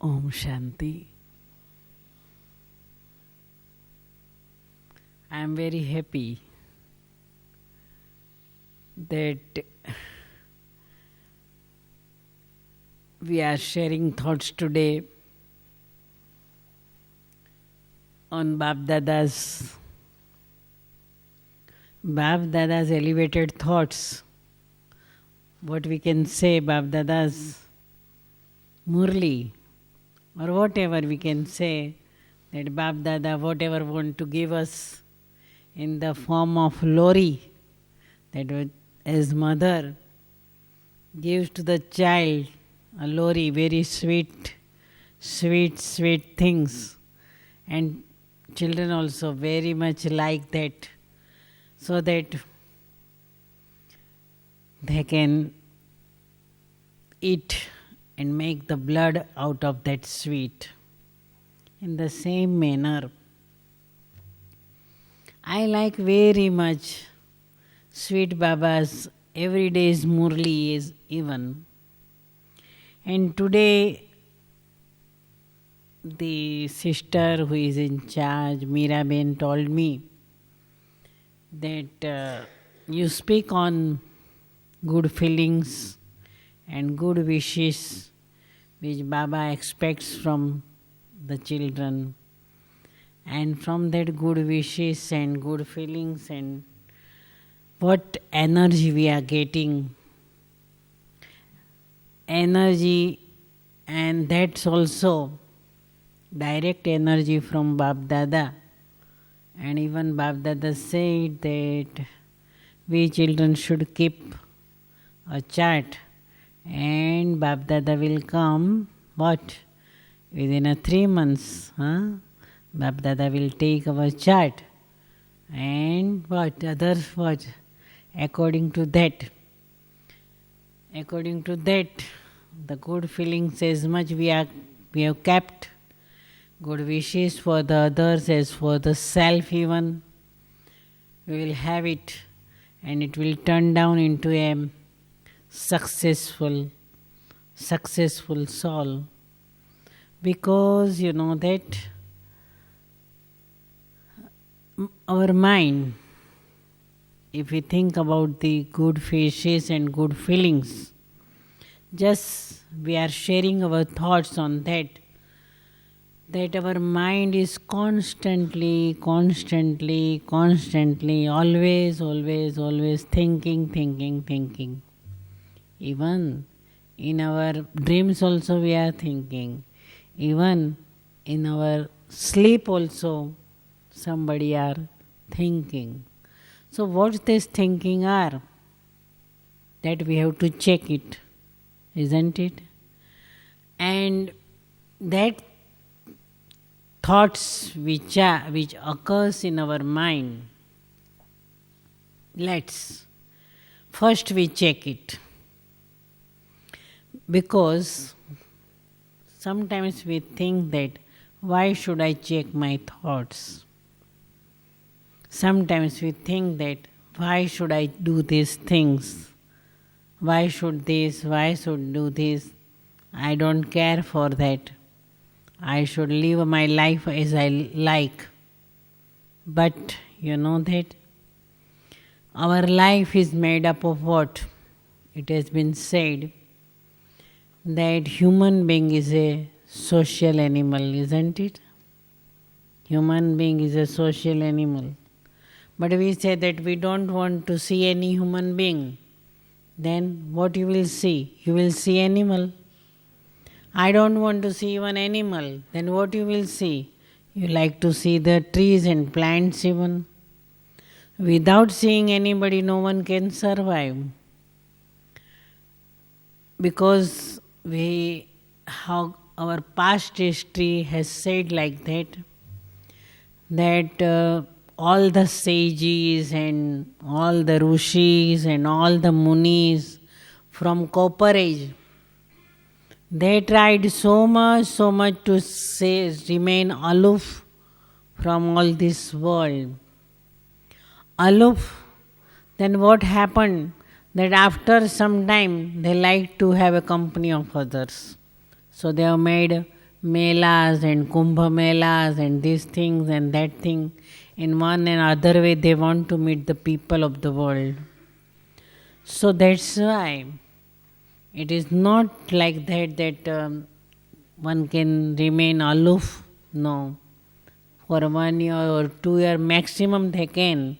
Om Shanti. I am very happy that we are sharing thoughts today on Bab Dada's elevated thoughts. What we can say, Bab Dada's Murli, or whatever we can say, that Bab Dada, whatever want to give us in the form of lori, that as mother gives to the child a lori, very sweet things, and children also very much like that, so that they can eat and make the blood out of that sweet. In the same manner, I like very much sweet Baba's everyday's Murli is even. And today, the sister who is in charge, Meera Ben, told me that you speak on good feelings and good wishes which Baba expects from the children. And from that good wishes and good feelings and what energy we are getting. Energy, and that's also direct energy from Bab Dada. And even Bab Dada said that we children should keep a chart, and Bab Dada will come, what? Within 3 months, Bab Dada will take our chart, and what? Others what? According to that, the good feelings as much we have kept, good wishes for the others as for the self even, we will have it, and it will turn down into a successful soul. Because you know that our mind, if we think about the good faces and good feelings, just we are sharing our thoughts on that our mind is constantly, always thinking. Even in our dreams also we are thinking. Even in our sleep also somebody are thinking. So what this thinking are? That we have to check it, isn't it? And that thoughts which occurs in our mind, let's first we check it. Because sometimes we think that why should I check my thoughts? Sometimes we think that why should I do these things? Why should do this? I don't care for that. I should live my life as I like. But you know that our life is made up of what? It has been said that human being is a social animal, isn't it? Human being is a social animal. But we say that we don't want to see any human being. Then what you will see? You will see animal. I don't want to see even animal. Then what you will see? You like to see the trees and plants even. Without seeing anybody, no one can survive. Because our past history has said like that all the sages and all the rishis and all the munis from Copper Age, they tried so much to remain aloof from all this world. Aloof, then what happened? That after some time they like to have a company of others. So they have made melas and kumbh melas and these things and that thing. In one and other way, they want to meet the people of the world. So that's why it is not like that one can remain aloof. No. For 1 year or 2 year maximum they can.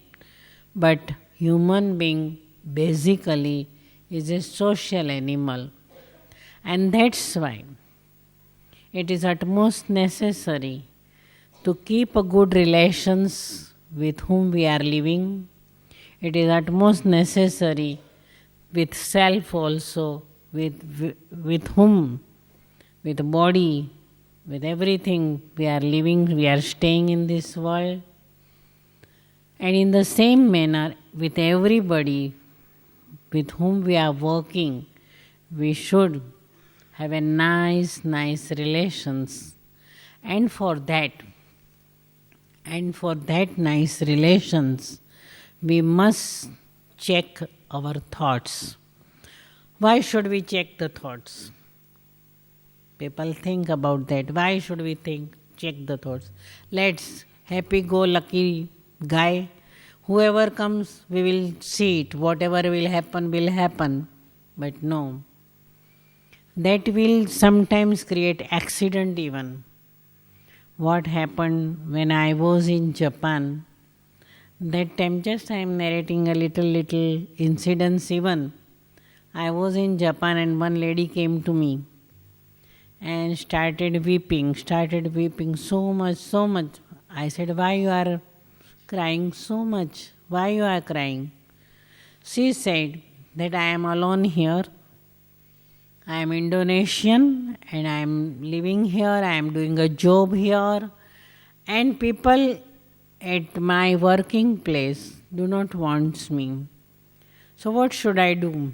But human being basically is a social animal. And that's why it is utmost necessary to keep a good relations with whom we are living. It is utmost necessary with self also, with whom, with body, with everything we are living, we are staying in this world. And in the same manner, with everybody with whom we are working, we should have a nice relations. And for that nice relations, we must check our thoughts. Why should we check the thoughts? People think about that. Why should we check the thoughts? Let's happy-go-lucky guy. Whoever comes, we will see it. Whatever will happen. But no. That will sometimes create accident even. What happened when I was in Japan? That time just I am narrating a little incidents even. I was in Japan and one lady came to me and started weeping so much. I said, why you are crying so much? Why you are crying? She said that I am alone here. I am Indonesian and I am living here. I am doing a job here. And people at my working place do not want me. So what should I do?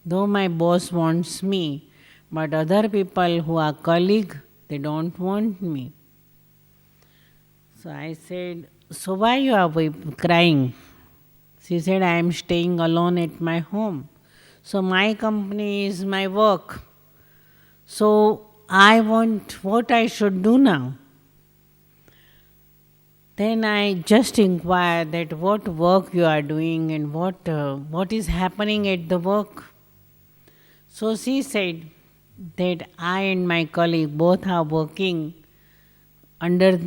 Though my boss wants me, but other people who are colleagues, they don't want me. So I said, so why you are crying? She said, I am staying alone at my home. So my company is my work. So I want what I should do now. Then I just inquired that what work you are doing and what is happening at the work. So she said that I and my colleague both are working under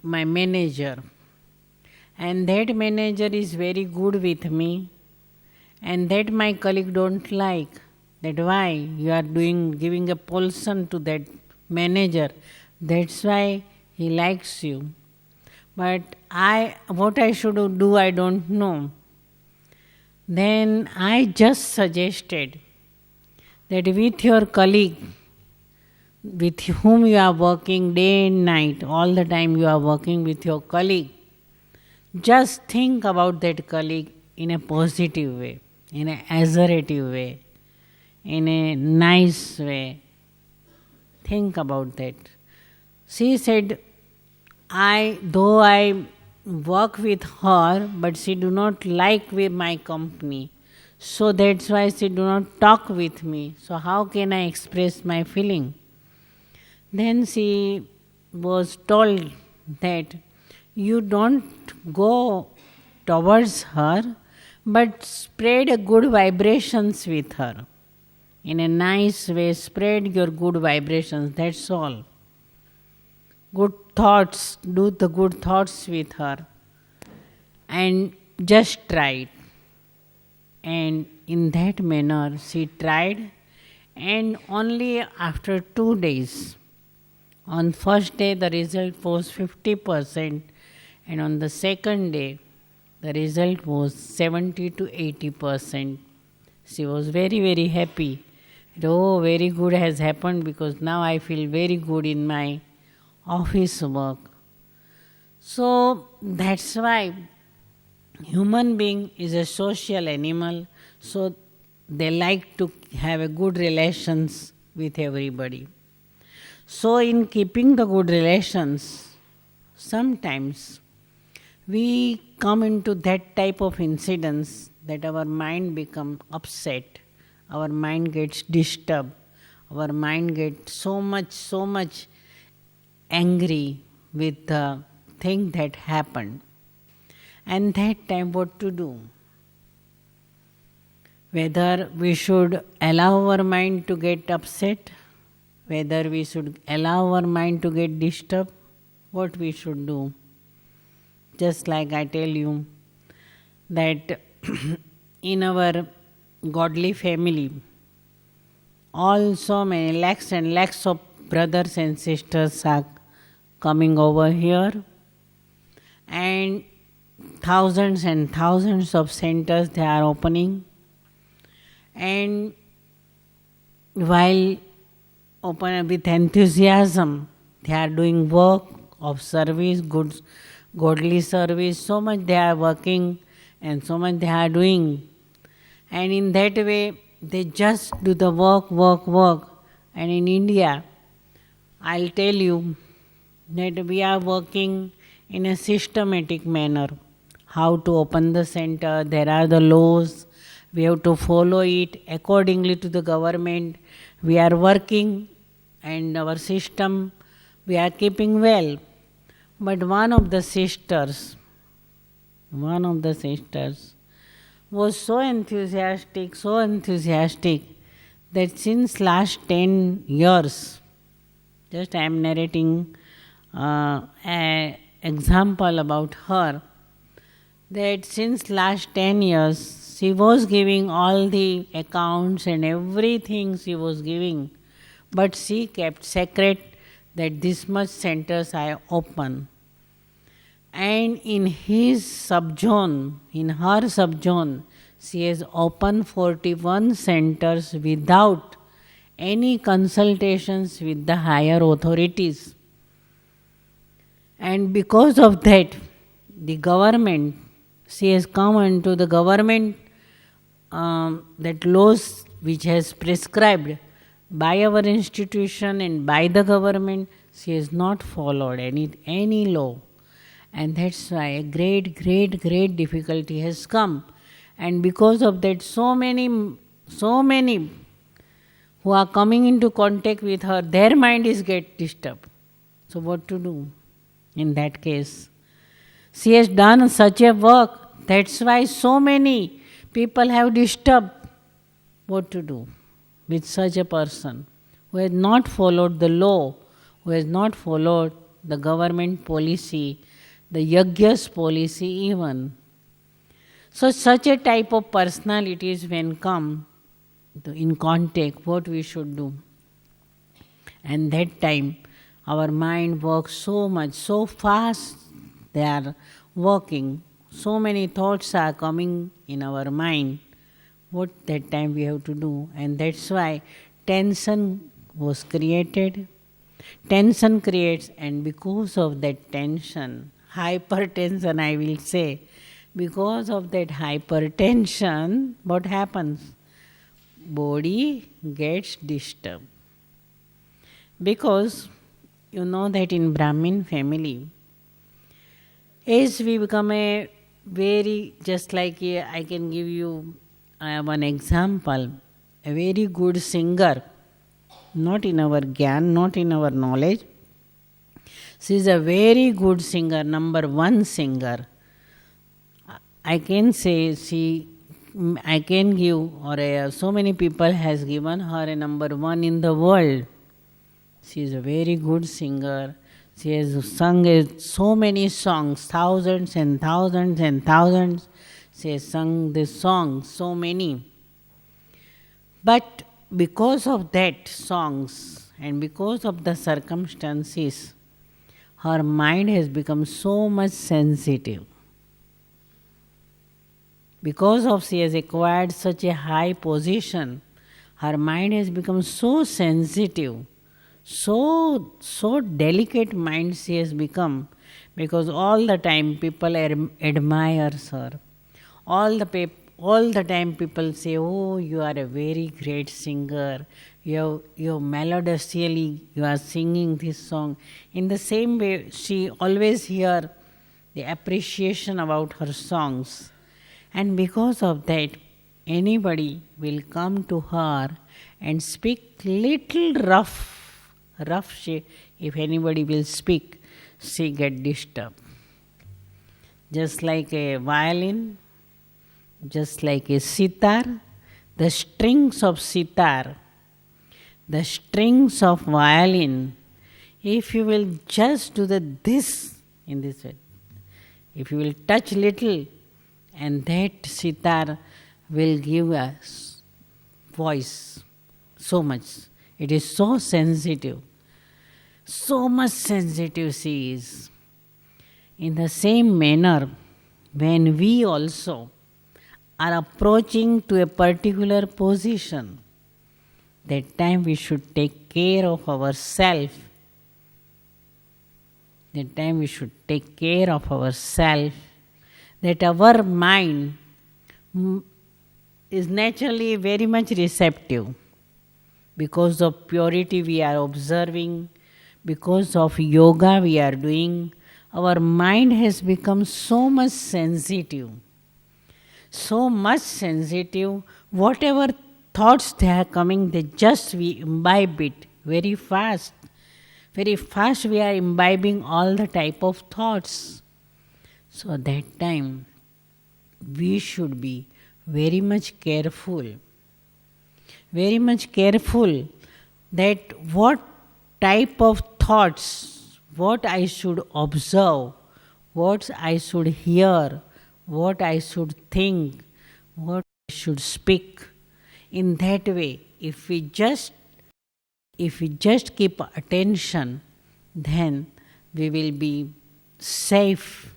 my manager. And that manager is very good with me. And that my colleague don't like. That why you are giving a pulsion to that manager. That's why he likes you. But what I should do, I don't know. Then I just suggested that with your colleague, with whom you are working day and night, all the time you are working with your colleague, just think about that colleague in a positive way, in an assertive way, in a nice way. Think about that. She said, though I work with her, but she do not like with my company. So that's why she do not talk with me. So how can I express my feeling? Then she was told that you don't go towards her, but spread a good vibrations with her. In a nice way, spread your good vibrations, that's all. Good thoughts, do the good thoughts with her. And just try it. And in that manner, she tried. And only after 2 days, on first day the result was 50%. And on the second day, the result was 70 to 80%. She was very, very happy. Oh, very good has happened because now I feel very good in my office work. So that's why human being is a social animal. So they like to have a good relations with everybody. So in keeping the good relations, sometimes we come into that type of incidents that our mind becomes upset, our mind gets disturbed, our mind gets so much angry with the thing that happened. And that time what to do? Whether we should allow our mind to get upset, whether we should allow our mind to get disturbed, what we should do. Just like I tell you that in our godly family, all so many lakhs and lakhs of brothers and sisters are coming over here, and thousands of centers they are opening. And while open with enthusiasm, they are doing work of service, good, godly service. So much they are working and so much they are doing. And in that way, they just do the work. And in India, I'll tell you that we are working in a systematic manner. How to open the center, there are the laws, we have to follow it accordingly to the government. We are working and our system we are keeping well. But one of the sisters was so enthusiastic that since last 10 years, just I am narrating an example about her, that since last 10 years, she was giving all the accounts and everything she was giving, but she kept secret that this much centers I open. And in her subzone, she has opened 41 centers without any consultations with the higher authorities. And because of that, the government, she has come into the government that laws which has prescribed by our institution and by the government, she has not followed any law. And that's why a great difficulty has come. And because of that, so many who are coming into contact with her, their mind is get disturbed. So what to do in that case? She has done such a work, that's why so many people have disturbed. What to do with such a person who has not followed the law, who has not followed the government policy, the Yajna's policy even. So such a type of personalities when come in contact, what we should do? And that time our mind works so much, so fast they are working. So many thoughts are coming in our mind. What that time we have to do? And that's why tension was created. Tension creates, and because of that tension, hypertension I will say, because of that hypertension, what happens? Body gets disturbed. Because you know that in Brahmin family, as we become a very, just like I can give you one example, a very good singer, not in our gyan, not in our knowledge. She is a very good singer, number one singer. I can say I can give, or so many people has given her a number one in the world. She is a very good singer. She has sung so many songs, thousands and thousands and thousands. She has sung this song, so many. But because of that songs and because of the circumstances, her mind has become so much sensitive. Because of she has acquired such a high position, her mind has become so sensitive, so delicate mind she has become, because all the time people admires her. All the time people say, oh, you are a very great singer, you melodiously you are singing this song. In the same way, she always hear the appreciation about her songs. And because of that, anybody will come to her and speak little rough shape. If anybody will speak, she get disturbed. Just like a violin, just like a sitar, the strings of sitar, the strings of violin, if you will just do this in this way, if you will touch little, and that sitar will give us voice so much. It is so sensitive. So much sensitive she is. In the same manner, when we also are approaching to a particular position, that time we should take care of ourselves. That time we should take care of ourselves, that our mind is naturally very much receptive. Because of purity we are observing, because of yoga we are doing, our mind has become so much sensitive. So much sensitive, whatever thoughts they are coming, we imbibe it very fast. Very fast we are imbibing all the type of thoughts. So that time we should be very much careful. Very much careful that what type of thoughts, what I should observe, what I should hear, what I should think, what I should speak. In that way, if we just keep attention, then we will be safe.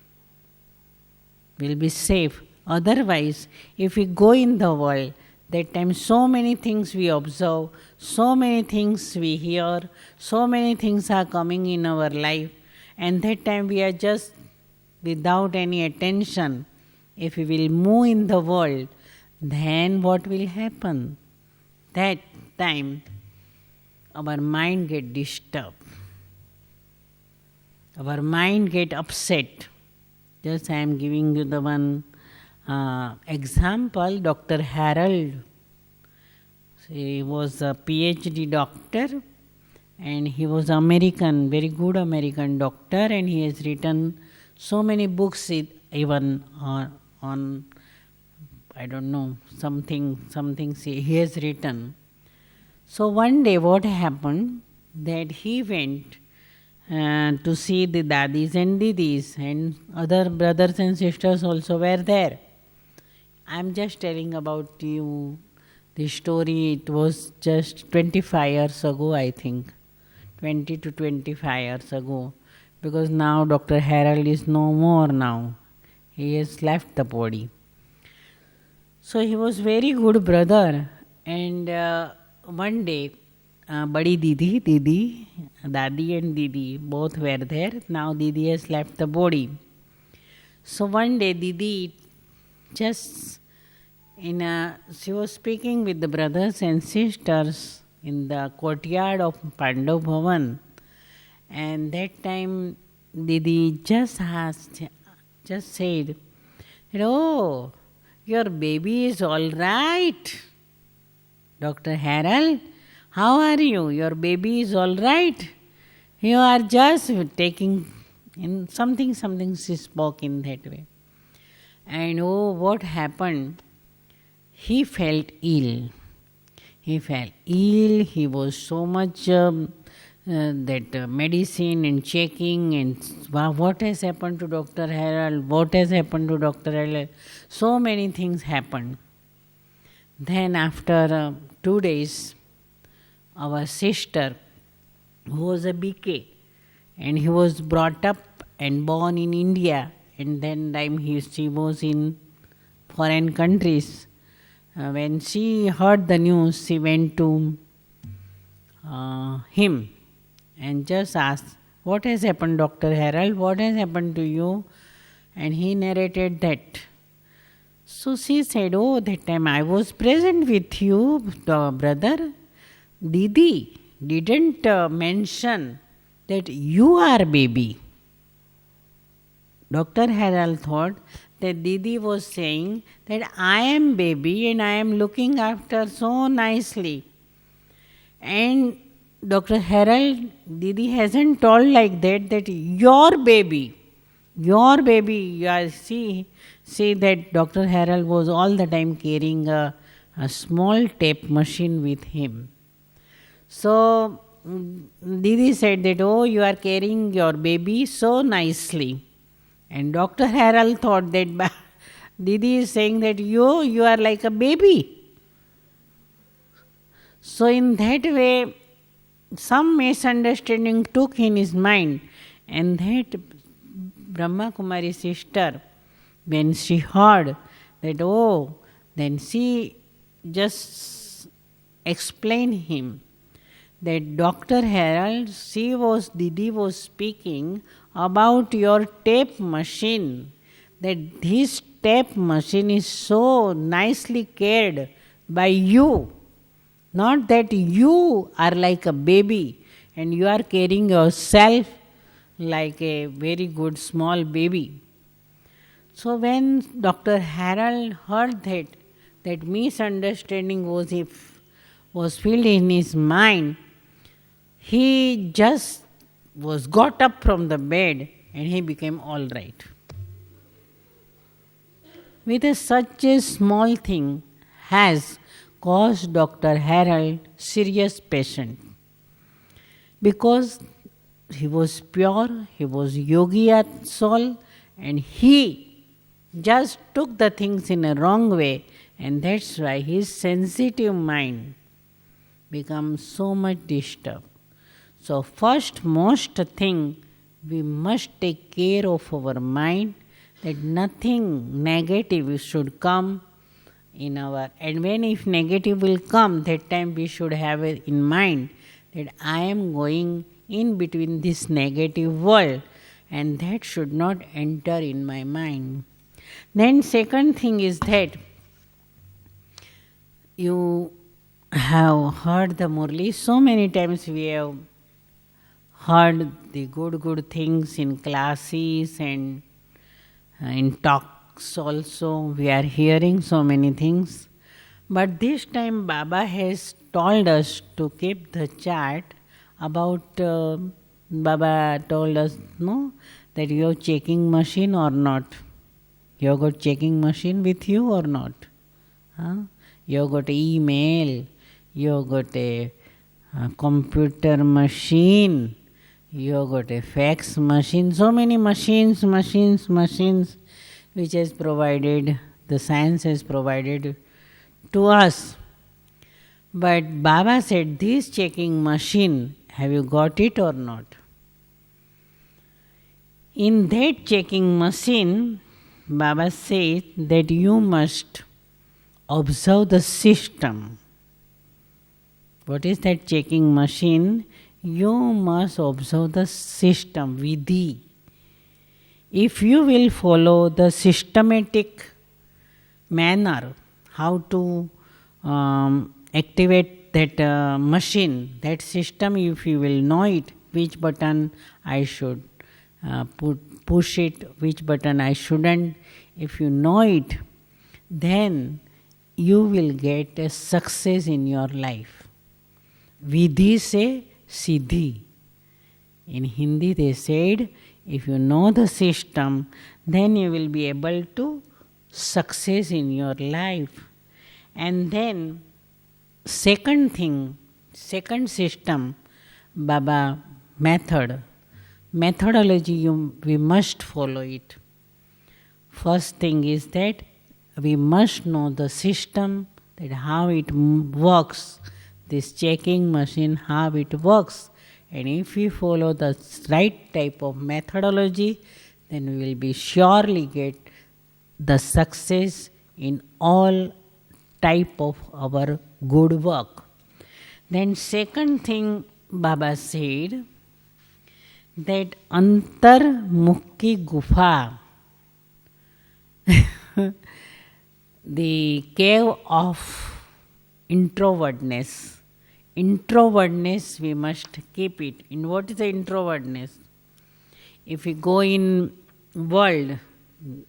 We'll be safe. Otherwise, if we go in the world, that time so many things we observe, so many things we hear, so many things are coming in our life, and that time we are just without any attention. If we will move in the world, then what will happen? That time our mind get disturbed. Our mind get upset. Just I am giving you the one example. Dr. Harold, he was a PhD doctor, and he was American, very good American doctor, and he has written so many books, even on I don't know, something he has written. So one day what happened, that he went to see the dadis and didis, and other brothers and sisters also were there. I am just telling about you the story. It was just 25 years ago, I think. 20 to 25 years ago. Because now Dr. Harold is no more now. He has left the body. So he was very good brother. And one day, Badi Didi, Dadi and Didi, both were there. Now Didi has left the body. So one day Didi she was speaking with the brothers and sisters in the courtyard of Pandav Bhavan, and that time Didi just said, "Oh, your baby is all right. Dr. Harold, how are you? Your baby is all right. You are just taking in something she spoke in that way." And oh, what happened? He felt ill. He was so much medicine and checking, and what has happened to Dr. Harold? What has happened to Dr. Harold? So many things happened. Then after 2 days, our sister, who was a BK, and he was brought up and born in India, and then time she was in foreign countries. When she heard the news, she went to him and just asked, "What has happened, Dr. Harold? What has happened to you?" And he narrated that. So she said, "Oh, that time I was present with you, brother. Didi didn't mention that you are baby." Dr. Harold thought that Didi was saying that I am baby and I am looking after so nicely. And Dr. Harold, Didi hasn't told like that your baby, you see that Dr. Harold was all the time carrying a small tape machine with him. So Didi said that, oh, you are carrying your baby so nicely. And Dr. Harold thought that Didi is saying that you are like a baby. So in that way, some misunderstanding took in his mind, and that Brahma Kumari sister, when she heard that, oh, then she just explained him that Dr. Harold, Didi was speaking about your tape machine, that this tape machine is so nicely cared by you. Not that you are like a baby and you are carrying yourself like a very good small baby. So when Dr. Harold heard that misunderstanding was filled in his mind, he just was got up from the bed and he became all right. With such a small thing has caused Dr. Harold serious passion, because he was pure, he was yogi at soul, and he just took the things in a wrong way, and that's why his sensitive mind becomes so much disturbed. So first most thing, we must take care of our mind, that nothing negative should come in our, and when if negative will come, that time we should have it in mind that I am going in between this negative world, and that should not enter in my mind. Then second thing is that you have heard the Murli, so many times we have heard the good things in classes and in talks also, we are hearing so many things. But this time Baba has told us to keep the chart about, Baba told us, no, that you have checking machine or not. You have got checking machine with you or not? Huh? You have got email, you have got a computer machine, you have got a fax machine, so many machines, which has provided, the science has provided to us. But Baba said, this checking machine, have you got it or not? In that checking machine, Baba said that you must observe the system. What is that checking machine? You must observe the system, vidhi. If you will follow the systematic manner, how to activate that machine, that system, if you will know it, which button I should push it, which button I shouldn't, if you know it, then you will get a success in your life. Vidhi se siddhi. In Hindi they said, if you know the system, then you will be able to success in your life. And then second thing, second system, Baba methodology, we must follow it. First thing is that we must know the system, that how it works, this checking machine, how it works. And if we follow the right type of methodology, then we will be surely get the success in all type of our good work. Then second thing Baba said, that antar mukhi gufa, the cave of introvertness. Introvertness, we must keep it. In what is the introvertness? If we go in world,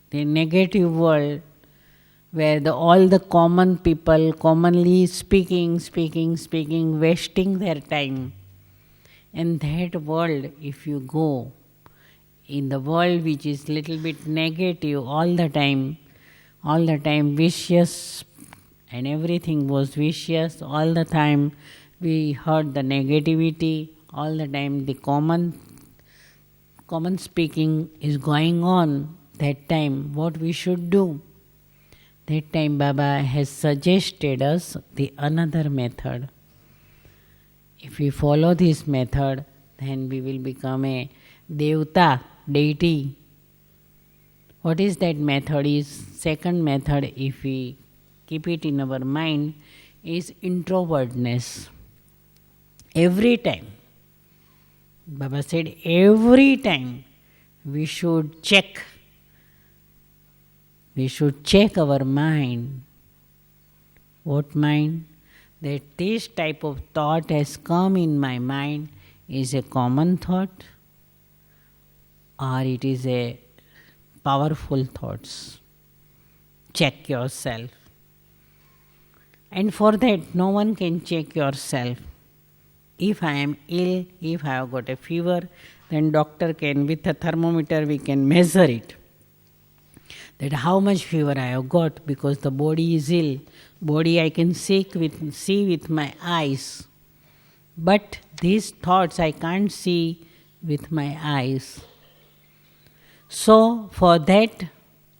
the negative world, where all the common people commonly speaking, wasting their time. In that world, if you go, in the world which is little bit negative all the time vicious, and everything was vicious, all the time we heard the negativity, all the time the common speaking is going on, that time what we should do? That time Baba has suggested us the another method. If we follow this method, then we will become a devta, deity. What is that method? Is second method, if we keep it in our mind, is introvertness. Every time, Baba said, every time we should check our mind. What mind? That this type of thought has come in my mind is a common thought or it is a powerful thoughts. Check yourself. And for that, no one can check yourself. If I am ill, if I have got a fever, then doctor can, with a thermometer, we can measure it. That how much fever I have got, because the body is ill. Body I can see with my eyes. But these thoughts I can't see with my eyes. So for that,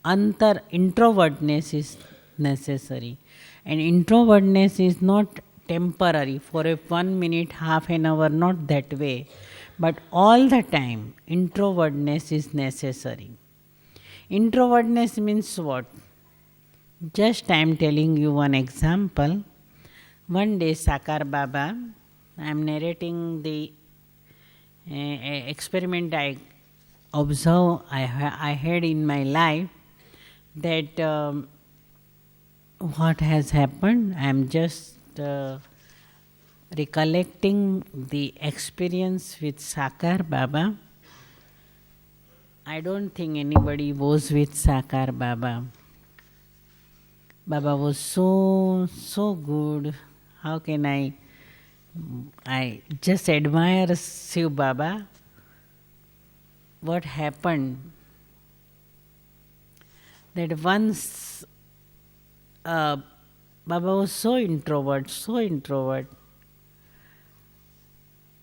introvertness is necessary. And introvertness is not temporary, for a 1 minute, half an hour, not that way. But all the time, introvertness is necessary. Introvertness means what? Just I am telling you one example. One day Sakar Baba, I am narrating the experiment I observed, I had in my life, that what has happened, I am just recollecting the experience with Sakar Baba. I don't think anybody was with Sakar Baba. Baba was so good. How can I just admire Shiv Baba. What happened? That once Baba was so introvert,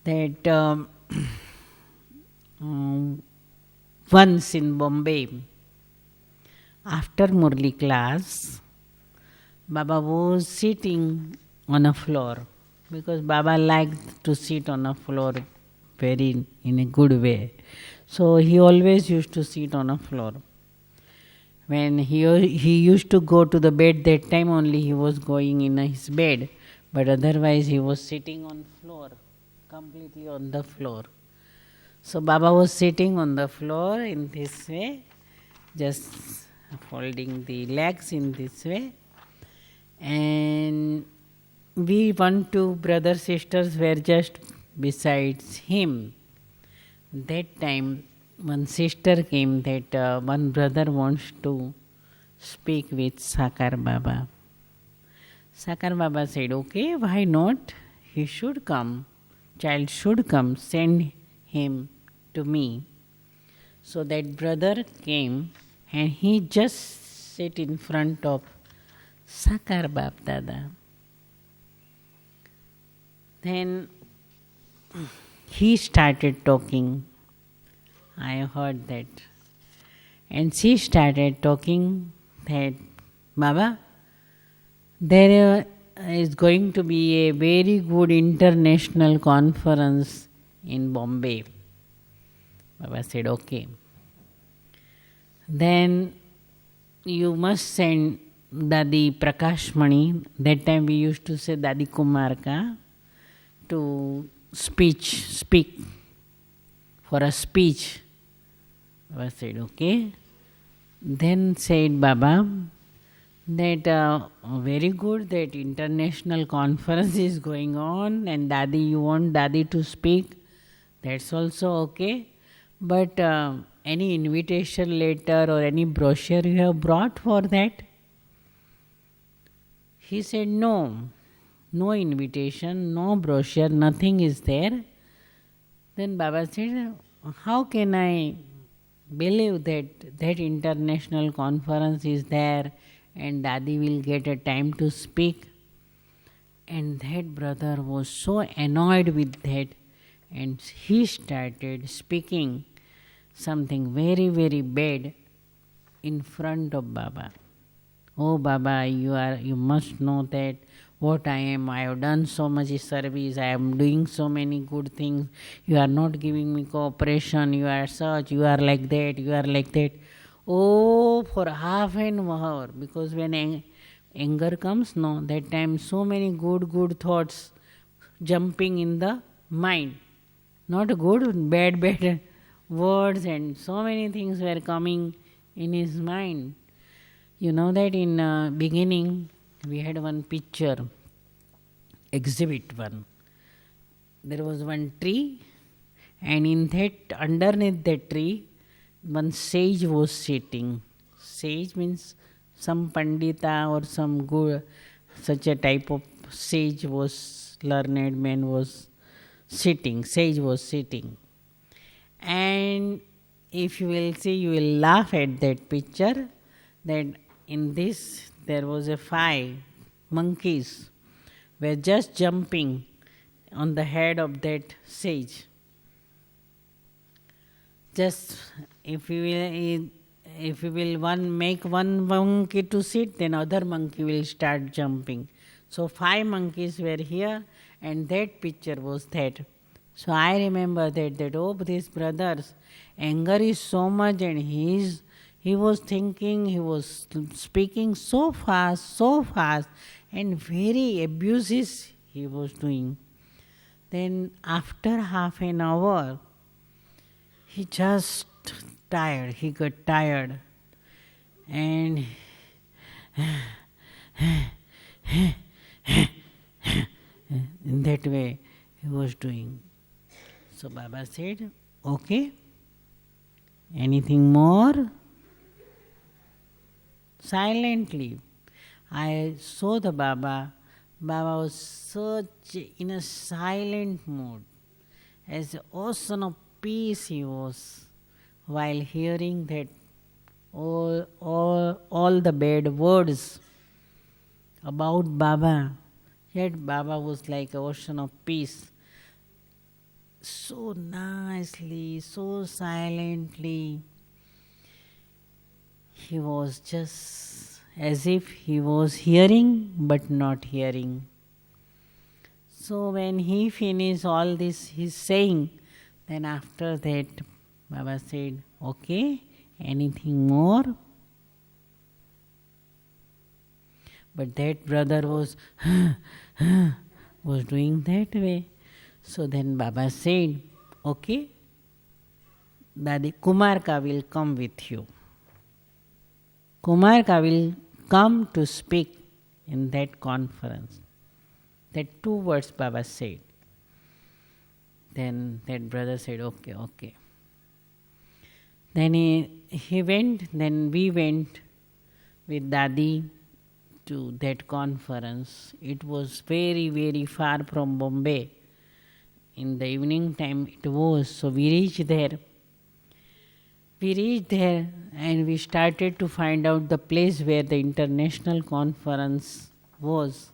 that once in Bombay, after Murli class, Baba was sitting on a floor, because Baba liked to sit on a floor very in a good way. So he always used to sit on a floor. When he used to go to the bed, that time only he was going in his bed, but otherwise he was sitting on floor, completely on the floor. So Baba was sitting on the floor in this way, just folding the legs in this way, and we 1-2 brother sisters were just besides him. That time one sister came that one brother wants to speak with Sakar Baba. Sakar Baba said, okay, why not? He should come. Child should come. Send him to me. So that brother came and he just sat in front of Sakar Baba Dada. Then he started talking. I heard that. And she started talking that, Baba, there is going to be a very good international conference in Bombay. Baba said, okay. Then you must send Dadi Prakashmani, that time we used to say Dadi Kumarka, to speak for a speech. Baba said, okay. Then said Baba, that very good, that international conference is going on and Dadi, you want Dadi to speak, that's also okay. But any invitation letter or any brochure you have brought for that? He said, no, no invitation, no brochure, nothing is there. Then Baba said, how can I believe that that international conference is there and Dadi will get a time to speak? And that brother was so annoyed with that, and he started speaking something very, very bad in front of Baba. Oh Baba, you must know that what I am. I have done so much service. I am doing so many good things. You are not giving me cooperation. You are such. You are like that. You are like that. Oh, for half an hour. Because when anger comes, no, that time so many good thoughts jumping in the mind. Not good, bad words, and so many things were coming in his mind. You know that in beginning we had one picture, exhibit one. There was one tree, and in that, underneath that tree, one sage was sitting. Sage means some pandita or some good, such a type of sage was, learned man was sitting, sage was sitting. And if you will see, you will laugh at that picture, that in this there was a 5 monkeys were just jumping on the head of that sage. Just if you will make one monkey to sit, then other monkey will start jumping. So 5 monkeys were here, and that picture was that. So I remember that oh, these brothers, anger is so much, and he was thinking, he was speaking so fast, and very abuses he was doing. Then after half an hour, he just tired, he got tired, and in that way he was doing. So Baba said, okay, anything more? Silently, I saw the Baba. Baba was such in a silent mood, as an ocean of peace he was, while hearing that all the bad words about Baba. Yet Baba was like an ocean of peace. So nicely, so silently, he was just as if he was hearing but not hearing. So when he finished all this his saying, then after that Baba said, okay, anything more? But that brother was doing that way. So then Baba said, okay, Dadi, Kumarka will come with you. Kumarka will come to speak in that conference. That 2 words Baba said. Then that brother said, okay. Then he went, then we went with Dadi to that conference. It was very, very far from Bombay. In the evening time it was, so we reached there. And we started to find out the place where the international conference was.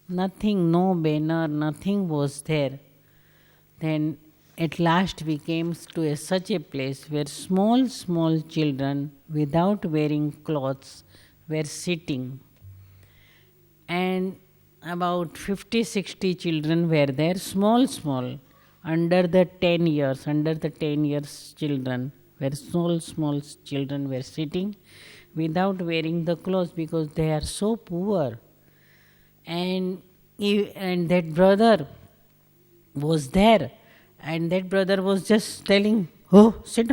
Nothing, no banner, nothing was there. Then at last we came to such a place where small children without wearing clothes were sitting. And about 50-60 children were there, small, under the 10 years children, where small children were sitting without wearing the clothes because they are so poor. And that brother was there, and that brother was just telling, oh, sit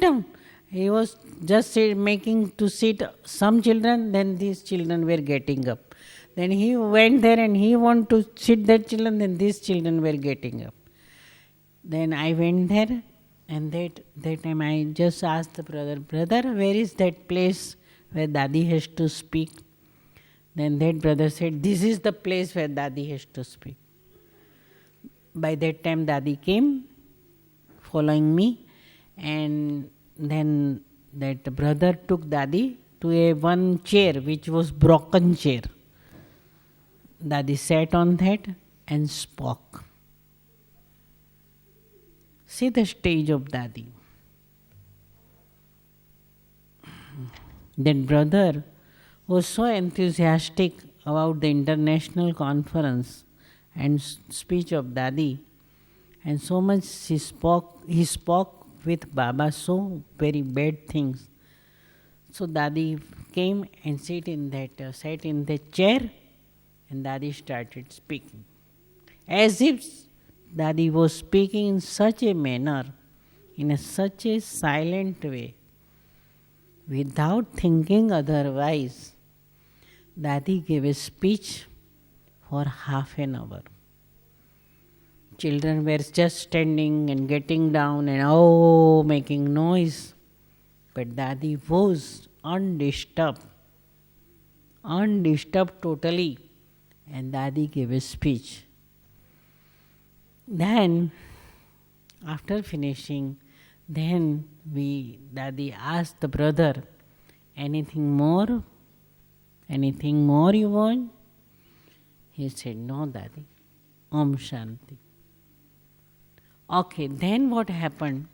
down. He was just making to sit some children, then these children were getting up. Then he went there and he wanted to sit that children, then these children were getting up. Then I went there, and that time I just asked the brother, where is that place where Dadi has to speak? Then that brother said, this is the place where Dadi has to speak. By that time Dadi came, following me, and then that brother took Dadi to a one chair which was broken chair. Dadi sat on that and spoke. See the stage of Dadi. That brother was so enthusiastic about the international conference and speech of Dadi, and so much he spoke with Baba so very bad things. So Dadi came and sat in the chair, and Dadi started speaking. As if Dadi was speaking in such a manner, such a silent way, without thinking otherwise. Dadi gave a speech for half an hour. Children were just standing and getting down and making noise. But Dadi was undisturbed totally, and Dadi gave a speech. Then, after finishing, Dadi asked the brother, anything more? Anything more you want? He said, no, Dadi. Om Shanti. Okay, then what happened?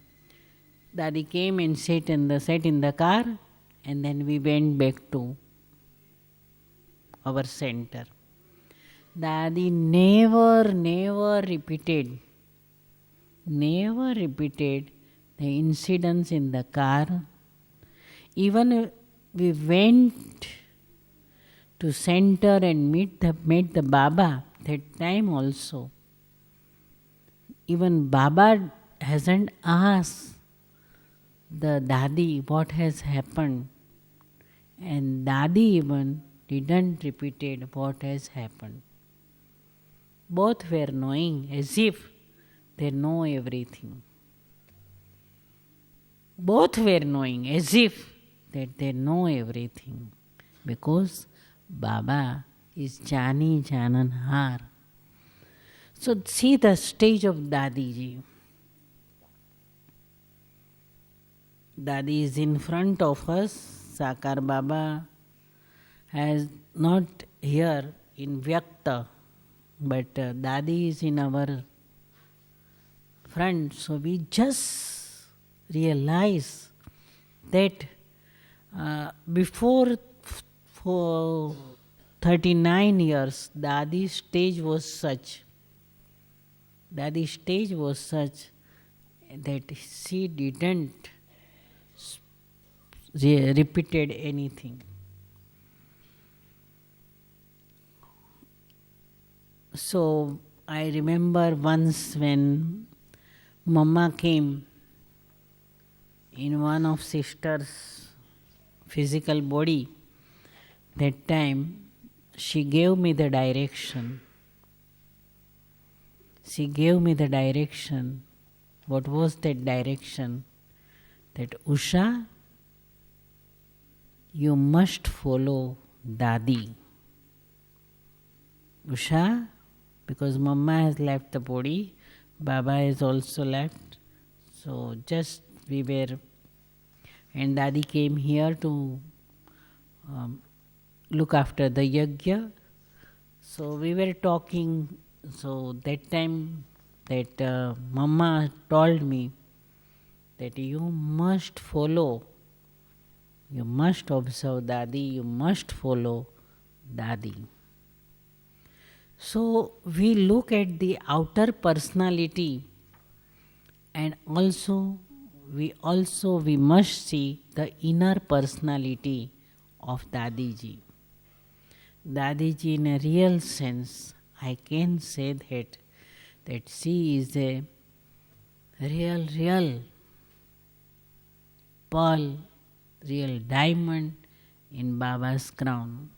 Dadi came and sat in the car, and then we went back to our center. Dadi never repeated the incidents in the car. Even we went to center and met the Baba that time also. Even Baba hasn't asked the Dadi what has happened, and Dadi even didn't repeat what has happened. Both were knowing as if they know everything. Both were knowing as if that they know everything, because Baba is Jani Jananhar. So see the stage of Dadi ji. Dadi is in front of us. Sakar Baba is not here in Vyakta, but Dadi is in our front. So we just realize that before for 39 years, Dadi's stage was such that she didn't repeated anything. So I remember once when Mama came in one of sister's physical body, that time she gave me the direction. What was that direction? That Usha, you must follow Dadi. Usha, because Mama has left the body, Baba has also left. So just we were, and Dadi came here to look after the yajna. So we were talking. So that time that Mama told me that you must follow, you must observe Dadi, you must follow Dadi. So we look at the outer personality, and also we must see the inner personality of Dadi ji. Dadi ji, in a real sense, I can say that she is a real pearl, real diamond in Baba's crown.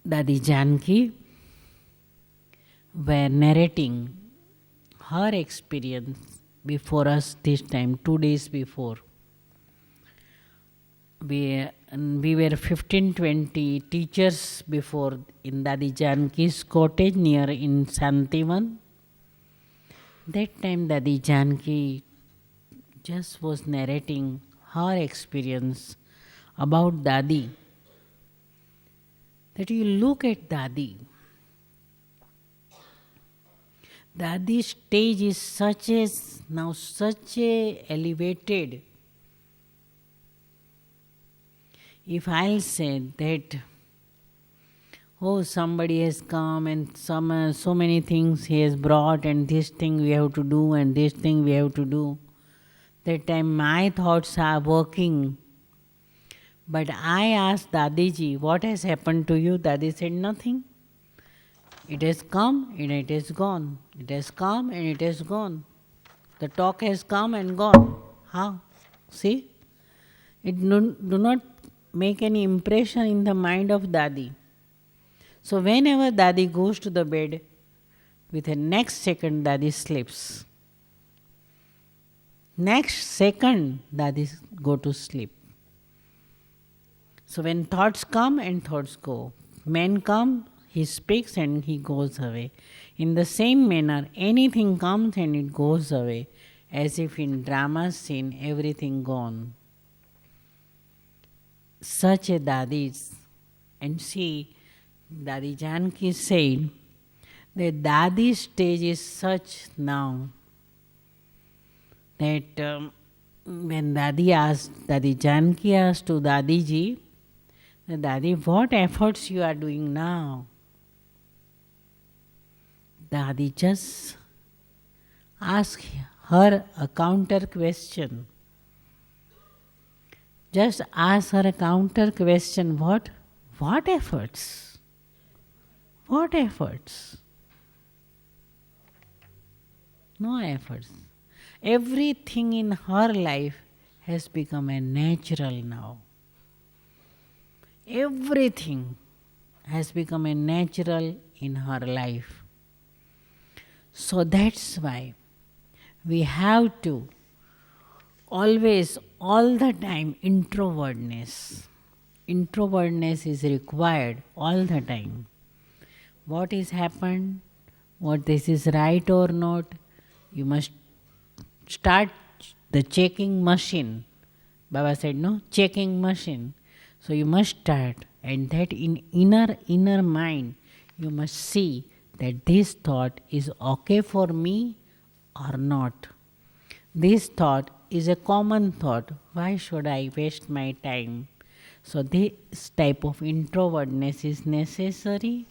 Dadi Janki were narrating her experience before us this time, 2 days before. and we were 15, 20 teachers before in Dadi Janki's cottage near in Santivan. That time Dadi Janki just was narrating her experience about Dadi. That you look at Dadi. Dadi's stage is such a elevated. If I'll say that, oh, somebody has come and so many things he has brought, and this thing we have to do, and this thing we have to do. That time my thoughts are working. But I asked Dadiji, what has happened to you? Dadi said, nothing. It has come and it has gone. It has come and it has gone. The talk has come and gone. How? See? It do not make any impression in the mind of Dadi. So whenever Dadi goes to the bed, with the next second Dadi sleeps. Next second Dadi go to sleep. So when thoughts come and thoughts go, men come, he speaks and he goes away. In the same manner, anything comes and it goes away, as if in drama scene everything gone. Such a Dadis. And see, Dadi Janki said that Dadi's stage is such now that when Dadi Janki asked to Dadiji, Dadi, what efforts you are doing now? Dadi just asked her a counter question. Just ask her a counter question. What efforts? What efforts? No efforts. Everything in her life has become a natural now. Everything has become a natural in her life. So that's why we have to always, all the time, introvertness. Introvertness is required all the time. What is happened, what this is right or not, you must start the checking machine. Baba said, no, checking machine. So you must start, and that in inner mind, you must see that this thought is okay for me or not. This thought is a common thought. Why should I waste my time? So this type of introvertness is necessary.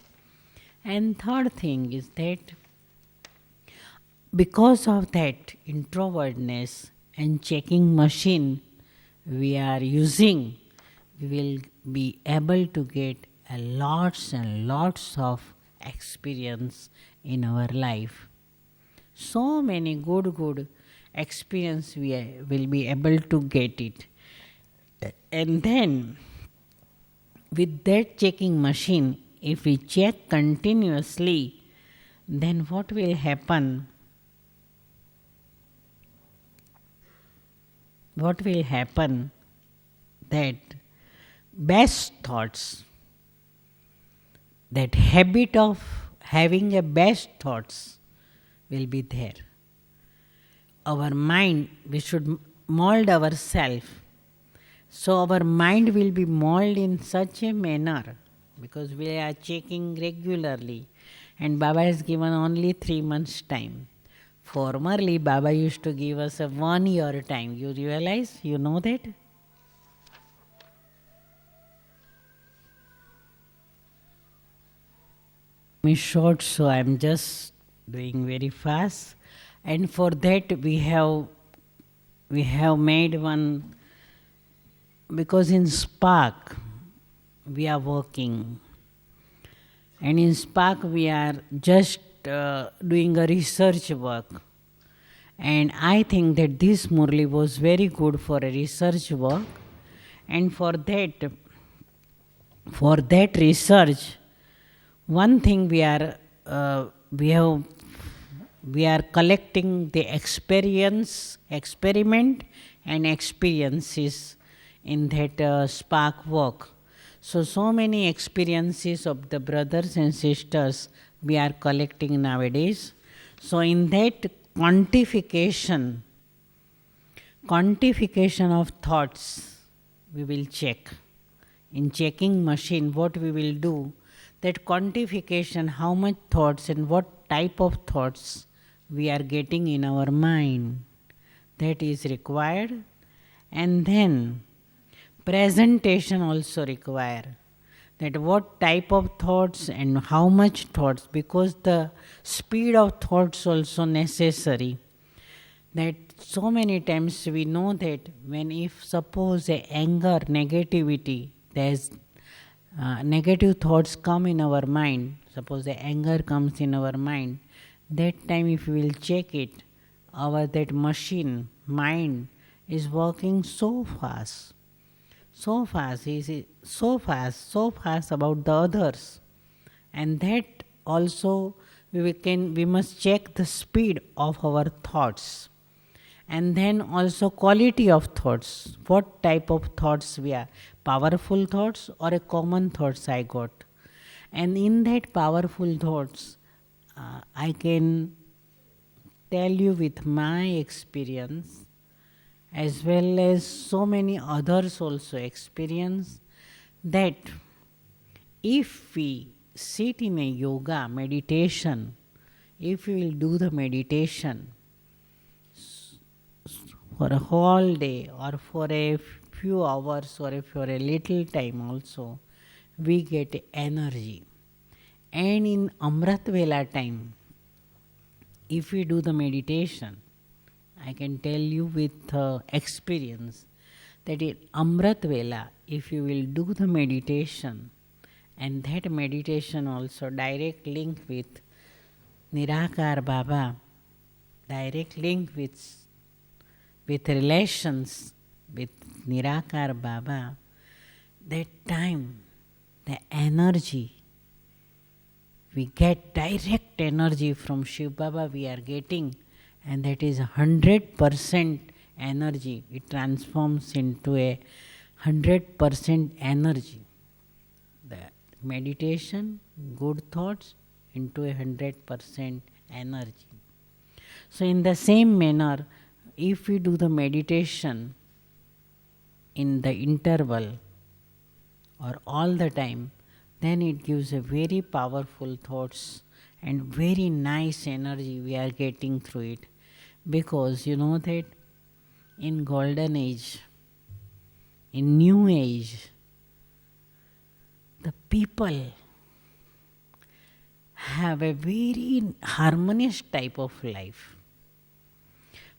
And third thing is that because of that introvertness and checking machine we are using, we will be able to get a lots and lots of experience in our life. So many good experience we will be able to get it. And then with that checking machine, if we check continuously, then what will happen? What will happen? That best thoughts, that habit of having a best thoughts will be there. Our mind, we should mold ourselves. So our mind will be molded in such a manner, because we are checking regularly, and Baba has given only 3 months time. Formerly, Baba used to give us a 1 year time. You realize? You know that? Short, so I am just doing very fast. And for that we have made one, because in Spark we are working, and in Spark we are just doing a research work, and I think that this Murli was very good for a research work, and for that research, one thing we are collecting the experiment and experiences in that spark work. So many experiences of the brothers and sisters we are collecting nowadays. So in that quantification of thoughts, we will check. In checking machine, what we will do, that quantification, how much thoughts and what type of thoughts we are getting in our mind, that is required. And then presentation also required, that what type of thoughts and how much thoughts, because the speed of thoughts also necessary. That so many times we know that when, if suppose a anger, negativity, there's negative thoughts come in our mind, suppose the anger comes in our mind, that time if we will check it, our that machine, mind is working so fast, so fast, so fast about the others. And that also we must check the speed of our thoughts. And then also quality of thoughts, what type of thoughts we are, powerful thoughts or a common thoughts I got. And in that powerful thoughts, I can tell you with my experience, as well as so many others also experience, that if we sit in a yoga meditation, if we will do the meditation for a whole day or for a few hours or for a little time also, we get energy. And in Amrit Vela time, if we do the meditation, I can tell you with experience that in Amrit Vela, if you will do the meditation, and that meditation also direct link with Nirakar Baba, direct link with relations with Nirakar Baba, that time the energy, we get direct energy from Shiv Baba we are getting, and that is 100% energy. It transforms into a 100% energy. The meditation, good thoughts into a 100% energy. So in the same manner, if we do the meditation in the interval or all the time, then it gives a very powerful thoughts and very nice energy we are getting through it. Because you know that in golden age, in new age, the people have a very harmonious type of life.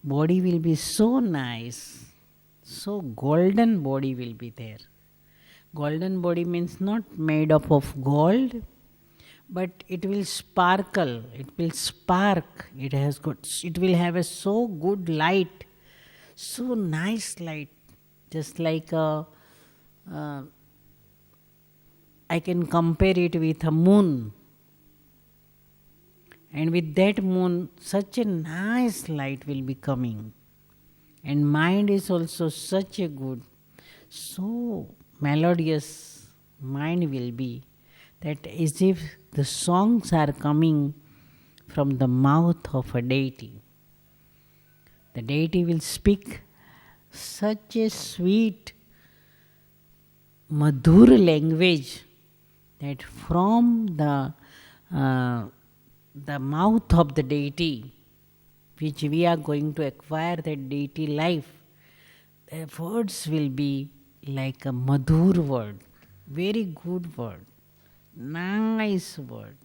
Body will be so nice, so golden body will be there. Golden body means not made up of gold, but it will sparkle, it will spark, it will have a so good light, so nice light, just like I can compare it with a moon. And with that moon, such a nice light will be coming. And mind is also such a good, so melodious mind will be, that as if the songs are coming from the mouth of a deity. The deity will speak such a sweet, madhur language, that from the mouth of the deity, which we are going to acquire that deity life, the words will be like a madhur word, very good word, nice word.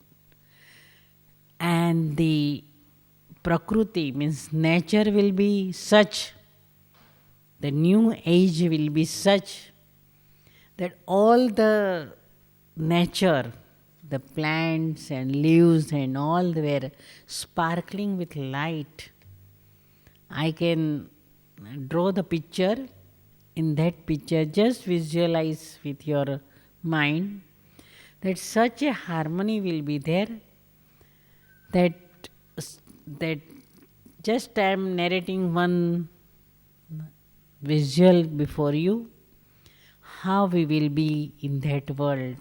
And the Prakriti means nature will be such, the new age will be such, that all the nature, the plants and leaves and all were sparkling with light. I can draw the picture. In that picture, just visualize with your mind that such a harmony will be there, that just I am narrating one visual before you, how we will be in that world,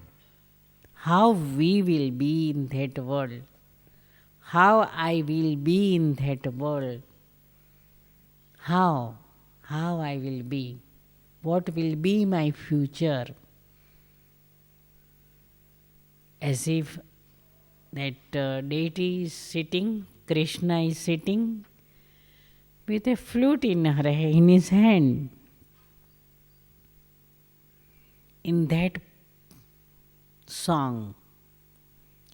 how we will be in that world, how I will be in that world, how I will be, what will be my future, as if that deity is sitting, Krishna is sitting with a flute in his hand. In that song,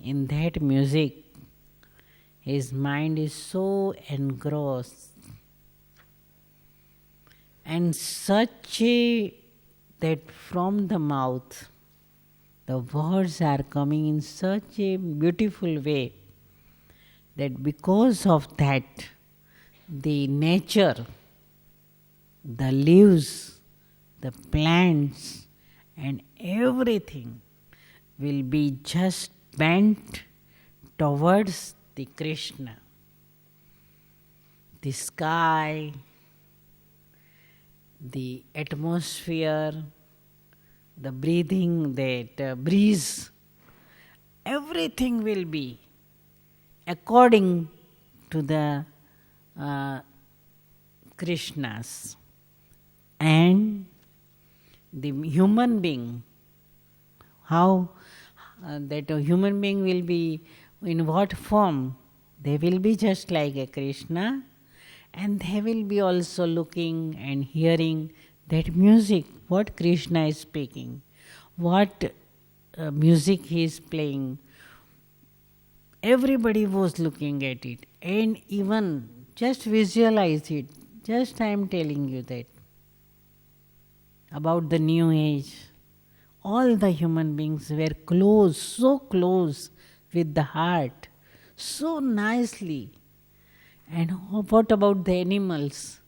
in that music, his mind is so engrossed, and such a that from the mouth the words are coming in such a beautiful way that because of that the nature, the leaves, the plants and everything will be just bent towards the Krishna. The sky, the atmosphere, the breathing, that breeze, everything will be according to the Krishnas. And the human being, how that a human being will be, in what form? They will be just like a Krishna, and they will be also looking and hearing that music, what Krishna is speaking, what music he is playing. Everybody was looking at it, and even just visualize it. Just I am telling you that about the new age. All the human beings were close, so close with the heart, so nicely. And what about the animals?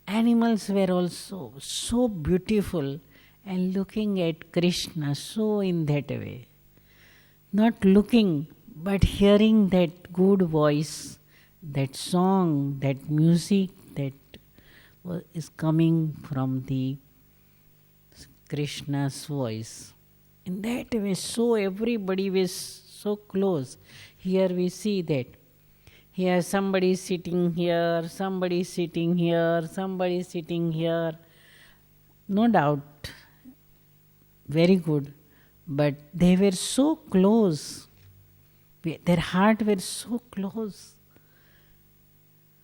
Animals were also so beautiful and looking at Krishna so in that way. Not looking, but hearing that good voice, that song, that music that is coming from the Krishna's voice. In that way, so everybody was so close. Here we see that. Here somebody is sitting here, somebody is sitting here, somebody is sitting here. No doubt, very good. But they were so close. Their heart were so close.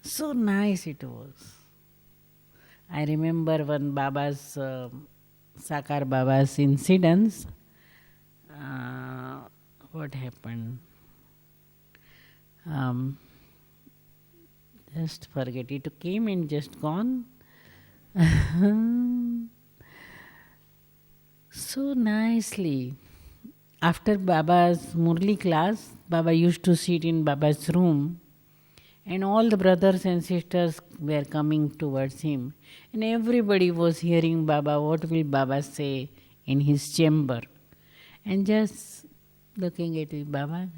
So nice it was. I remember one Baba's, Sakar Baba's incidents. What happened? Just forget it. It came and just gone. So nicely. After Baba's Murli class, Baba used to sit in Baba's room, and all the brothers and sisters were coming towards him. And everybody was hearing Baba, what will Baba say in his chamber. And just looking at it, Baba,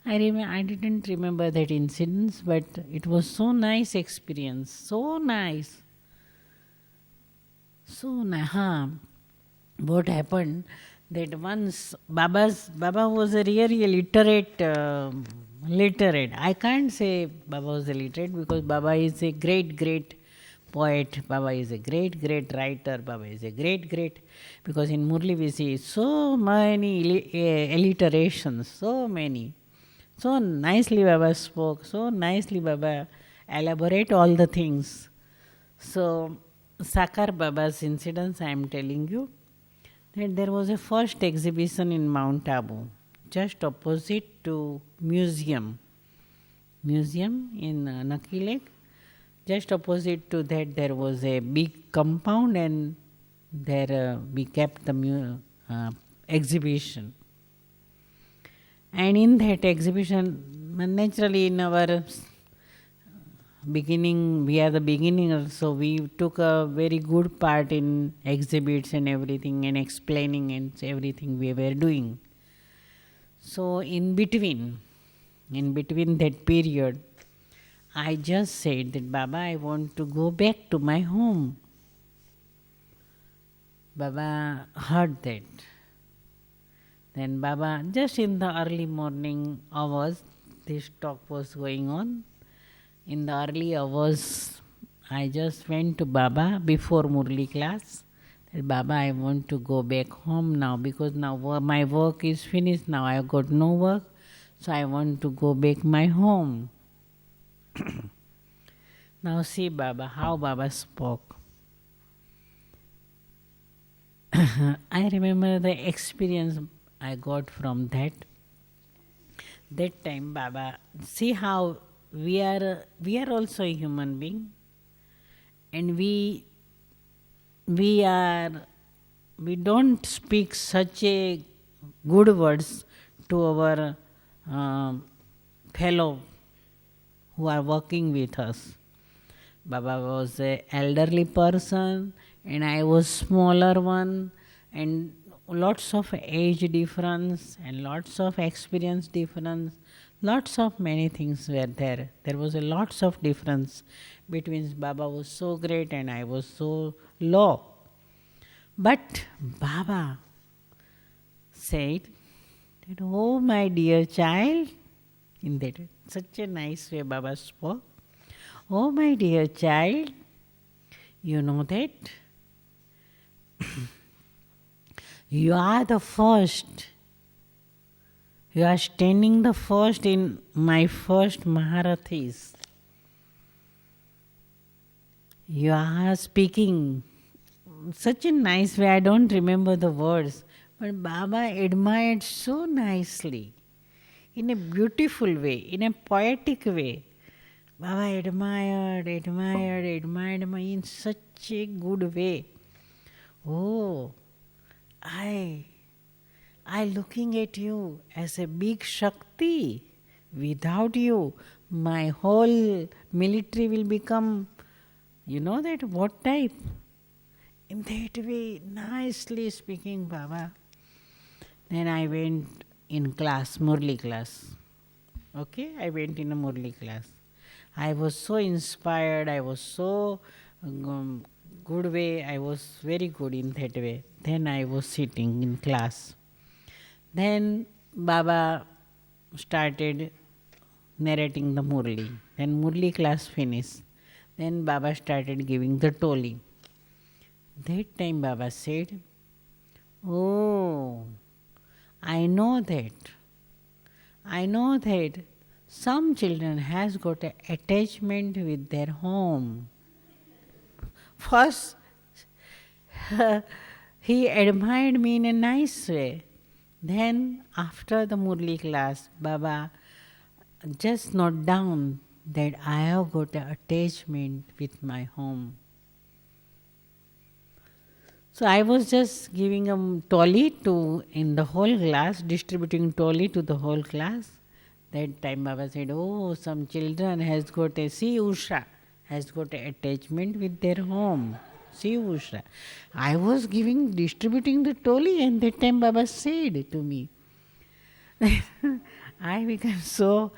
I didn't remember that incident, but it was so nice experience, so nice. So what happened that once Baba was a really literate. I can't say Baba was a literate because Baba is a great poet. Baba is a great writer. Baba is a great, because in Murli we see so many alliterations, so many. So nicely Baba spoke, so nicely Baba elaborate all the things. So Sakar Baba's incidents I am telling you, that there was a first exhibition in Mount Abu, just opposite to museum in Naki Lake. Just opposite to that there was a big compound, and there we kept the exhibition. And in that exhibition, naturally in our beginning, we are the beginners, so we took a very good part in exhibits and everything, and explaining and everything we were doing. So in between that period, I just said that Baba, I want to go back to my home. Baba heard that. Then Baba, just in the early morning hours, this talk was going on. In the early hours, I just went to Baba before Murli class. That Baba, I want to go back home now because now my work is finished. Now I have got no work, so I want to go back my home. Now see Baba, how Baba spoke. I remember the experience I got from that. That time Baba, see how we are also a human being, and we don't speak such a good words to our fellow who are working with us. Baba was an elderly person and I was smaller one, and lots of age difference and lots of experience difference, lots of many things were there. There was a lots of difference between Baba was so great and I was so low. But Baba said that, oh my dear child, in that such a nice way Baba spoke. Oh my dear child, you know that you are the first. You are standing the first in my first Maharathis. You are speaking such a nice way. I don't remember the words, but Baba admired so nicely, in a beautiful way, in a poetic way. Baba admired me in such a good way. Oh, I looking at you as a big Shakti. Without you, my whole military will become, you know that what type? In that way, nicely speaking Baba. Then I went in class, Murli class. Okay, I went in a Murli class. I was so inspired, I was so good way, I was very good in that way. Then I was sitting in class. Then Baba started narrating the Murli. Then Murli class finished. Then Baba started giving the Toli. That time Baba said, oh, I know that some children has got an attachment with their home. First, he admired me in a nice way. Then, after the Murli class, Baba just note down that I have got an attachment with my home. So I was just giving a toli in the whole class, distributing toli to the whole class. That time Baba said, oh, some children has got Usha has got an attachment with their home. See Usha. I was distributing the toli, and that time Baba said to me. I became so,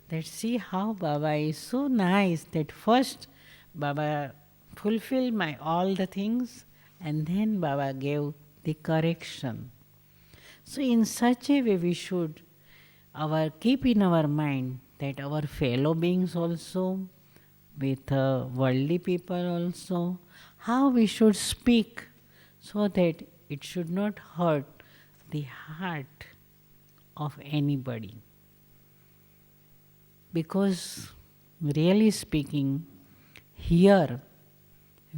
that see how Baba is so nice, that first Baba fulfilled my all the things, and then Baba gave the correction. So in such a way we should keep in our mind that our fellow beings also, with worldly people also, how we should speak so that it should not hurt the heart of anybody. Because really speaking, here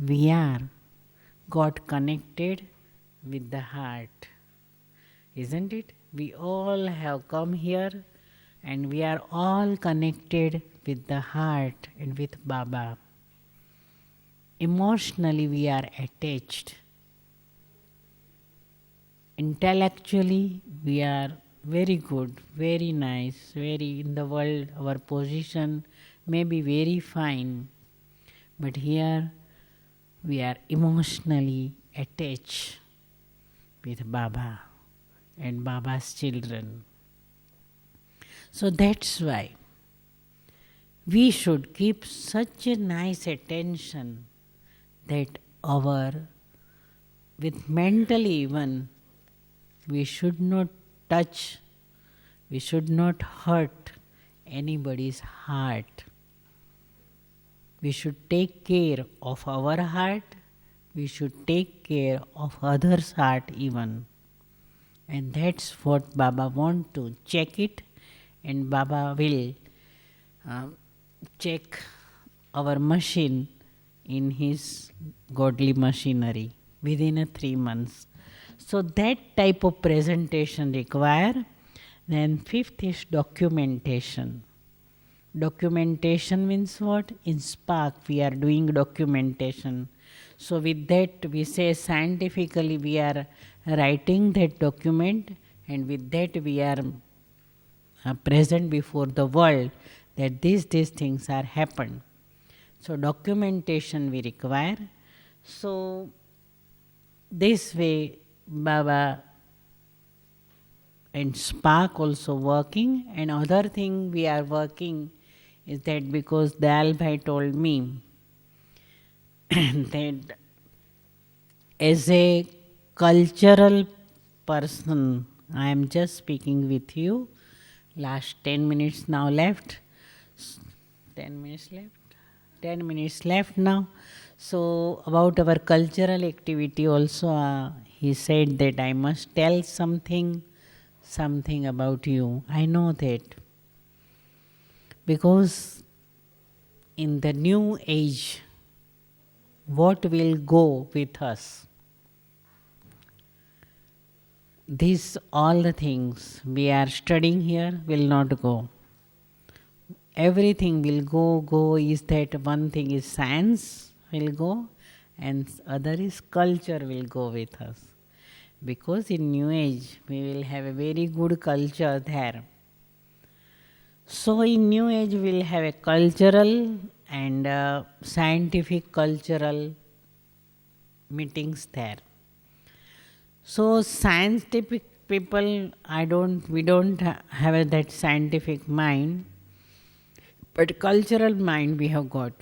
we are got connected with the heart. Isn't it? We all have come here and we are all connected with the heart and with Baba. Emotionally we are attached. Intellectually we are very good, very nice, very in the world our position may be very fine. But here we are emotionally attached with Baba and Baba's children. So that's why we should keep such a nice attention that our with mental even, we should not touch, we should not hurt anybody's heart. We should take care of our heart, we should take care of others' heart even. And that's what Baba want to check it, and Baba will check our machine in his godly machinery within 3 months. So that type of presentation require. Then fifth is documentation. Documentation means what? In Spark we are doing documentation. So with that we say scientifically we are writing that document, and with that we are present before the world that these things are happened. So documentation we require. So this way Baba and Spark also working, and other thing we are working is that because Dayal Bhai told me that as a cultural person, I am just speaking with you. Last 10 minutes now left. 10 minutes left. 10 minutes left now. So about our cultural activity also, he said that I must tell something about you. I know that. Because in the new age, what will go with us? These all the things we are studying here will not go. Everything will go is that one thing is science will go, and other is culture will go with us. Because in new age we will have a very good culture there. So in new age we will have a cultural and scientific cultural meetings there. So scientific people, we don't have that scientific mind, but cultural mind we have got.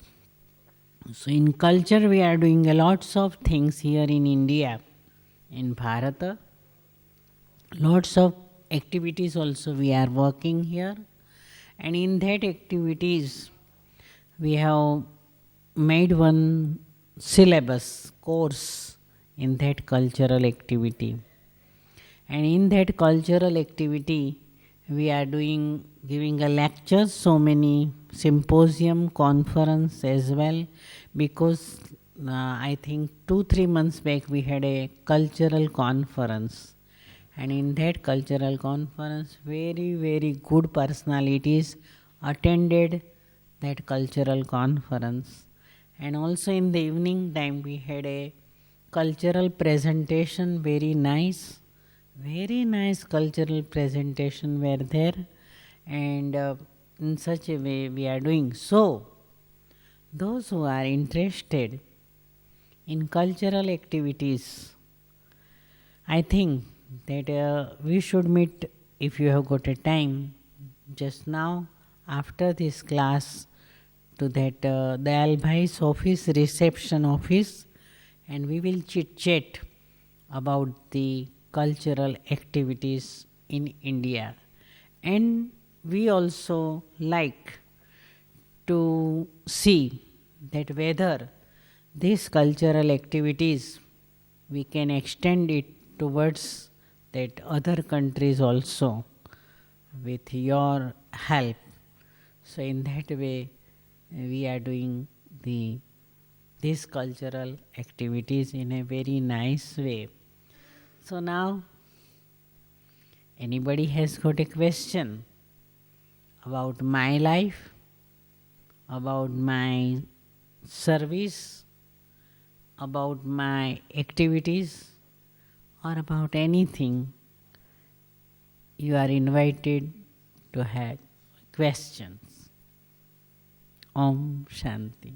So in culture we are doing a lots of things here in India, in Bharata. Lots of activities also we are working here, and in that activities we have made one syllabus course in that cultural activity. And in that cultural activity we are giving a lecture, so many symposium, conference as well, because I think 2-3 months back we had a cultural conference, and in that cultural conference very, very good personalities attended that cultural conference. And also in the evening time we had a cultural presentation, very nice cultural presentation were there, and in such a way we are doing. So those who are interested in cultural activities, I think that we should meet, if you have got a time, just now after this class, to that Dayal Bhai's office, reception office, and we will chit chat about the cultural activities in India. And we also like to see that whether these cultural activities we can extend it towards that other countries also with your help. So in that way we are doing these cultural activities in a very nice way. So now anybody has got a question about my life, about my service, about my activities, or about anything, you are invited to have questions. Om Shanti.